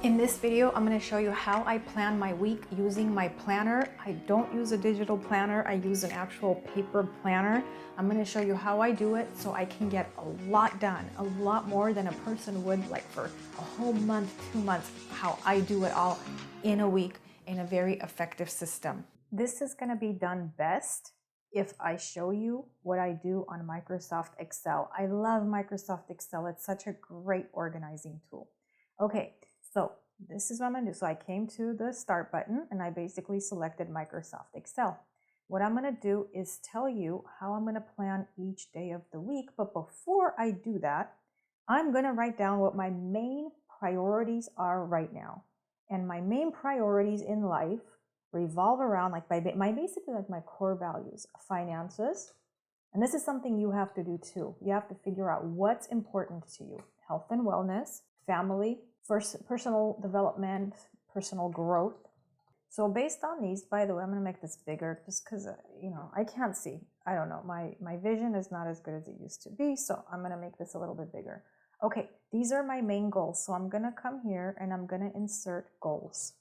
In this video, I'm going to show you how I plan my week using my planner. I don't use a digital planner, I use an actual paper planner. I'm going to show you how I do it so I can get a lot done, a lot more than a person would like for a whole month, 2 months, how I do it all in a week in a very effective system. This is going to be done best if I show you what I do on Microsoft Excel. I love Microsoft Excel. It's such a great organizing tool. Okay. So this is what I'm going to do. So I came to the start button and I basically selected Microsoft Excel. What I'm going to do is tell you how I'm going to plan each day of the week. But before I do that, I'm going to write down what my main priorities are right now. And my main priorities in life revolve around like basically like my core values, finances. And this is something you have to do too. You have to figure out what's important to you. Health and wellness, family, personal development, personal growth. So based on these, by the way, I'm going to make this bigger just because, I can't see. I don't know. My vision is not as good as it used to be. So I'm going to make this a little bit bigger. Okay, these are my main goals. So I'm going to come here and I'm going to insert goals.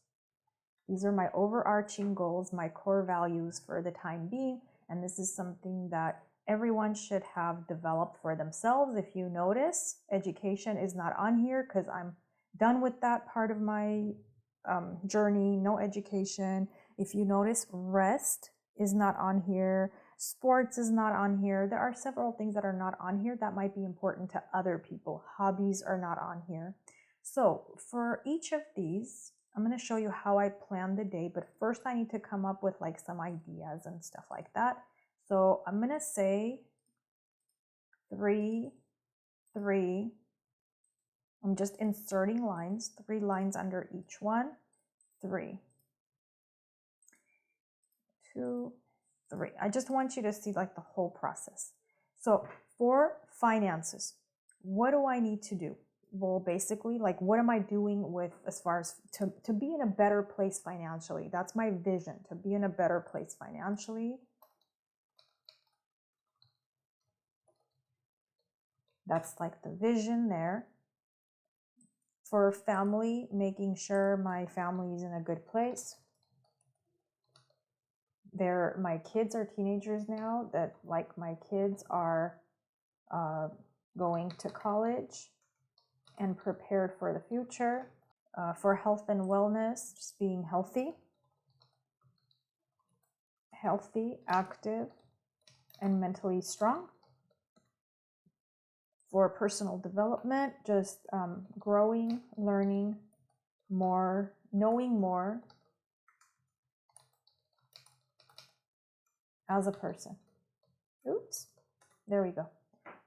These are my overarching goals, my core values for the time being. And this is something that everyone should have developed for themselves. If you notice, education is not on here because I'm done with that part of my journey. No education. If you notice, rest is not on here. Sports is not on here. There are several things that are not on here that might be important to other people. Hobbies are not on here. So for each of these, I'm going to show you how I plan the day, but first I need to come up with like some ideas and stuff like that. So I'm going to say 3, 3. I'm just inserting lines, 3 lines under each one. 3, 2, 3. I just want you to see like the whole process. So for finances, what do I need to do? Well, basically, like what am I doing with as far as to be in a better place financially? That's my vision, to be in a better place financially. That's like the vision there. For family, making sure my family is in a good place. My kids are teenagers now, that like my kids are going to college and prepared for the future. For health and wellness, just being healthy, active, and mentally strong. For personal development, just growing, learning more, knowing more as a person. Oops, there we go.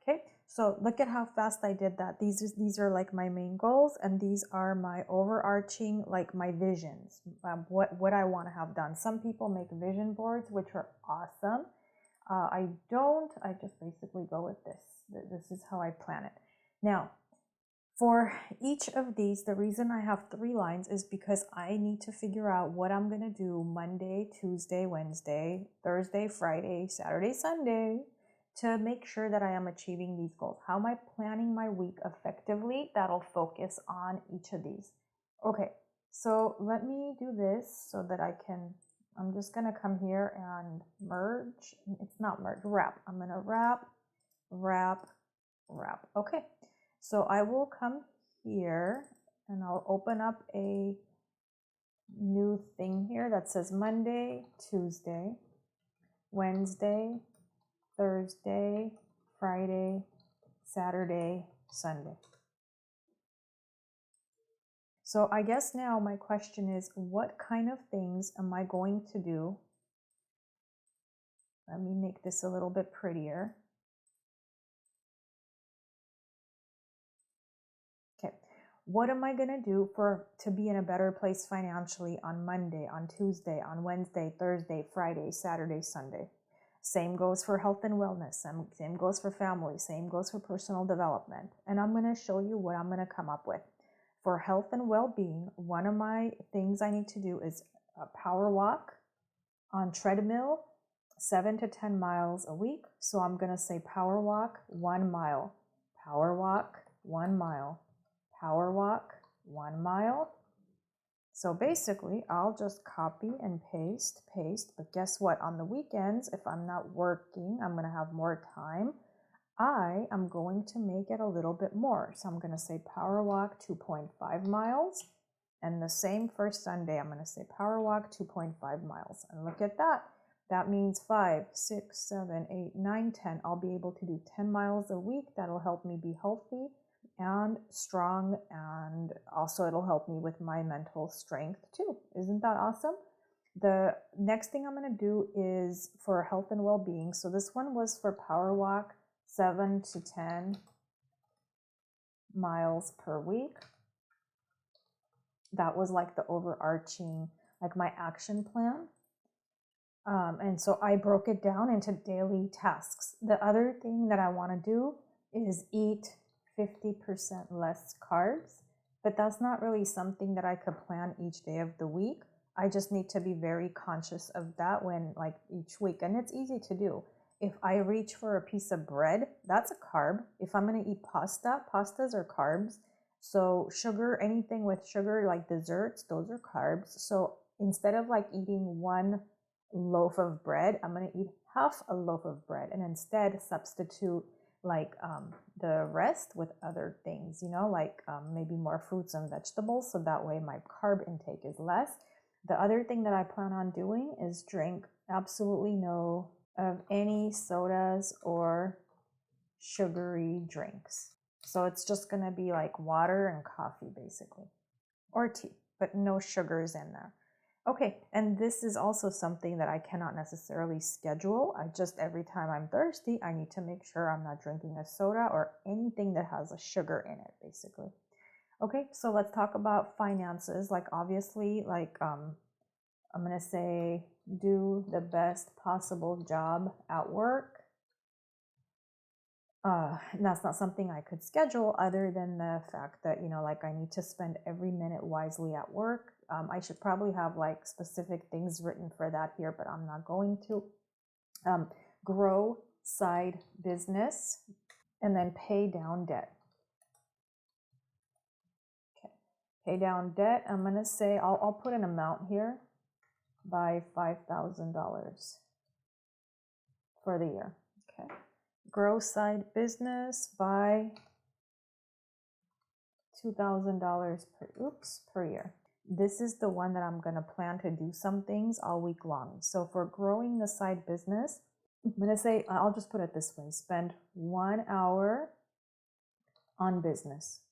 Okay, so look at how fast I did that. These are like my main goals, and these are my overarching, like my visions, what I want to have done. Some people make vision boards, which are awesome. I don't. I just basically go with this. This is how I plan it. Now, for each of these, the reason I have 3 lines is because I need to figure out what I'm going to do Monday, Tuesday, Wednesday, Thursday, Friday, Saturday, Sunday to make sure that I am achieving these goals. How am I planning my week effectively? That'll focus on each of these. Okay, so let me do this so that I'm just going to come here and merge. It's not merge, wrap. I'm going to wrap. Okay, so I will come here and I'll open up a new thing here that says Monday, Tuesday, Wednesday, Thursday, Friday, Saturday, Sunday. So I guess now my question is, what kind of things am I going to do? Let me make this a little bit prettier. Okay, what am I going to do to be in a better place financially on Monday, on Tuesday, on Wednesday, Thursday, Friday, Saturday, Sunday? Same goes for health and wellness. Same goes for family. Same goes for personal development. And I'm going to show you what I'm going to come up with. For health and well-being, one of my things I need to do is a power walk on treadmill, 7 to 10 miles a week. So I'm going to say power walk 1 mile, power walk 1 mile, power walk 1 mile, So basically, I'll just copy and paste, but guess what? On the weekends, if I'm not working, I'm going to have more time. I am going to make it a little bit more. So I'm going to say power walk 2.5 miles. And the same for Sunday, I'm going to say power walk 2.5 miles. And look at that. That means 5, 6, 7, 8, 9, 10. I'll be able to do 10 miles a week. That'll help me be healthy and strong, and also it'll help me with my mental strength too. Isn't that awesome? The next thing I'm going to do is for health and well-being. So this one was for power walk 7 to 10 miles per week. That was like the overarching, like my action plan. And so I broke it down into daily tasks. The other thing that I want to do is eat 50% less carbs, but that's not really something that I could plan each day of the week. I just need to be very conscious of that when like each week, and it's easy to do. If I reach for a piece of bread, that's a carb. If I'm going to eat pasta, pastas are carbs. So sugar, anything with sugar like desserts, those are carbs. So instead of like eating one loaf of bread, I'm going to eat half a loaf of bread and instead substitute like the rest with other things, you know, like maybe more fruits and vegetables. So that way my carb intake is less. The other thing that I plan on doing is drink absolutely no of any sodas or sugary drinks. So it's just going to be like water and coffee basically, or tea, but no sugars in there. Okay, and this is also something that I cannot necessarily schedule. I just, every time I'm thirsty, I need to make sure I'm not drinking a soda or anything that has a sugar in it, basically. Okay, so let's talk about finances. Like obviously, like I'm gonna say do the best possible job at work. And that's not something I could schedule other than the fact that, you know, like I need to spend every minute wisely at work. I should probably have like specific things written for that here, but I'm not going to. Grow side business and then pay down debt. Okay, pay down debt. I'm going to say, I'll put an amount here by $5,000 for the year. Okay. Grow side business by $2,000 per year. This is the one that I'm going to plan to do some things all week long. So for growing the side business, I'm going to say, I'll just put it this way, spend 1 hour on business.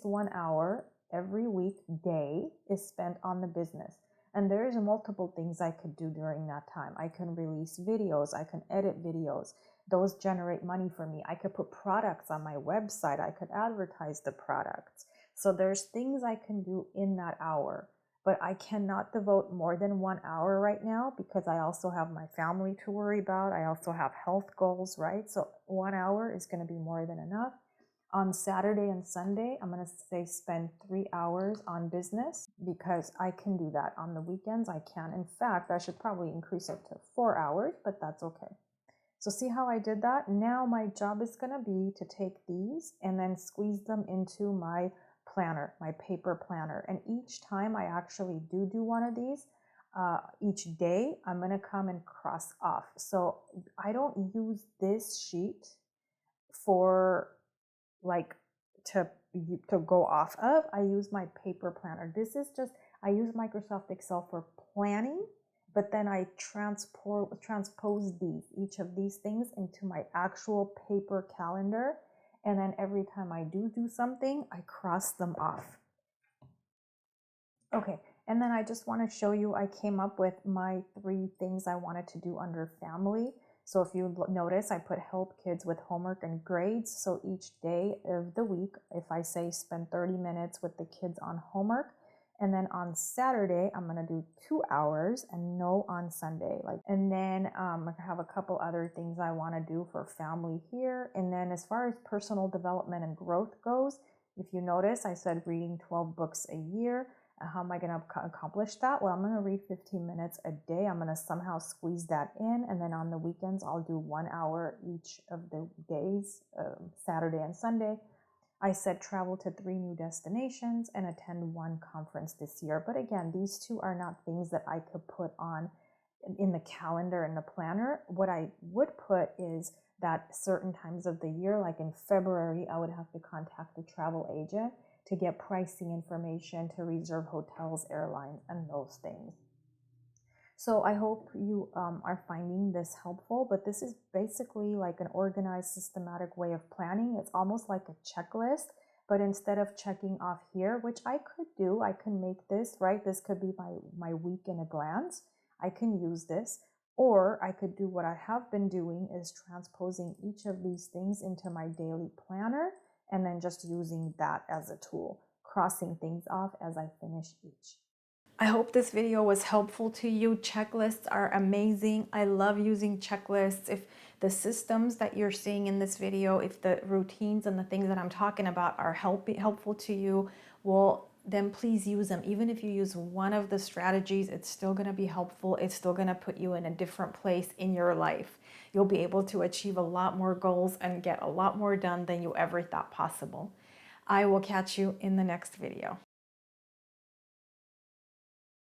1 hour every weekday is spent on the business. And there's multiple things I could do during that time. I can release videos, I can edit videos. Those generate money for me. I could put products on my website. I could advertise the products. So there's things I can do in that hour, but I cannot devote more than 1 hour right now because I also have my family to worry about. I also have health goals, right? So 1 hour is going to be more than enough. On Saturday and Sunday, I'm going to say spend 3 hours on business because I can do that. On the weekends, I can. In fact, I should probably increase it to 4 hours, but that's okay. So see how I did that? Now my job is going to be to take these and then squeeze them into my planner, my paper planner. And each time I actually do one of these, each day, I'm going to come and cross off. So I don't use this sheet for like to go off of. I use my paper planner. This is just, I use Microsoft Excel for planning, but then I transpose each of these things into my actual paper calendar. And then every time I do something, I cross them off. Okay, and then I just want to show you, I came up with my 3 things I wanted to do under family. So if you notice, I put help kids with homework and grades. So each day of the week, if I say spend 30 minutes with the kids on homework, and then on Saturday, I'm going to do 2 hours and no on Sunday. And then I have a couple other things I want to do for family here. And then as far as personal development and growth goes, if you notice, I said reading 12 books a year. How am I going to accomplish that? Well, I'm going to read 15 minutes a day. I'm going to somehow squeeze that in. And then on the weekends, I'll do 1 hour each of the days, Saturday and Sunday. I said travel to 3 new destinations and attend 1 conference this year. But again, these 2 are not things that I could put on in the calendar and the planner. What I would put is that certain times of the year, like in February, I would have to contact the travel agent to get pricing information, to reserve hotels, airlines, and those things. So I hope you are finding this helpful, but this is basically like an organized, systematic way of planning. It's almost like a checklist, but instead of checking off here, which I could do, I can make this, right? This could be my week in a glance. I can use this, or I could do what I have been doing is transposing each of these things into my daily planner and then just using that as a tool, crossing things off as I finish each. I hope this video was helpful to you. Checklists are amazing. I love using checklists. If the systems that you're seeing in this video, if the routines and the things that I'm talking about are helpful to you, well, then please use them. Even if you use one of the strategies, it's still going to be helpful. It's still going to put you in a different place in your life. You'll be able to achieve a lot more goals and get a lot more done than you ever thought possible. I will catch you in the next video.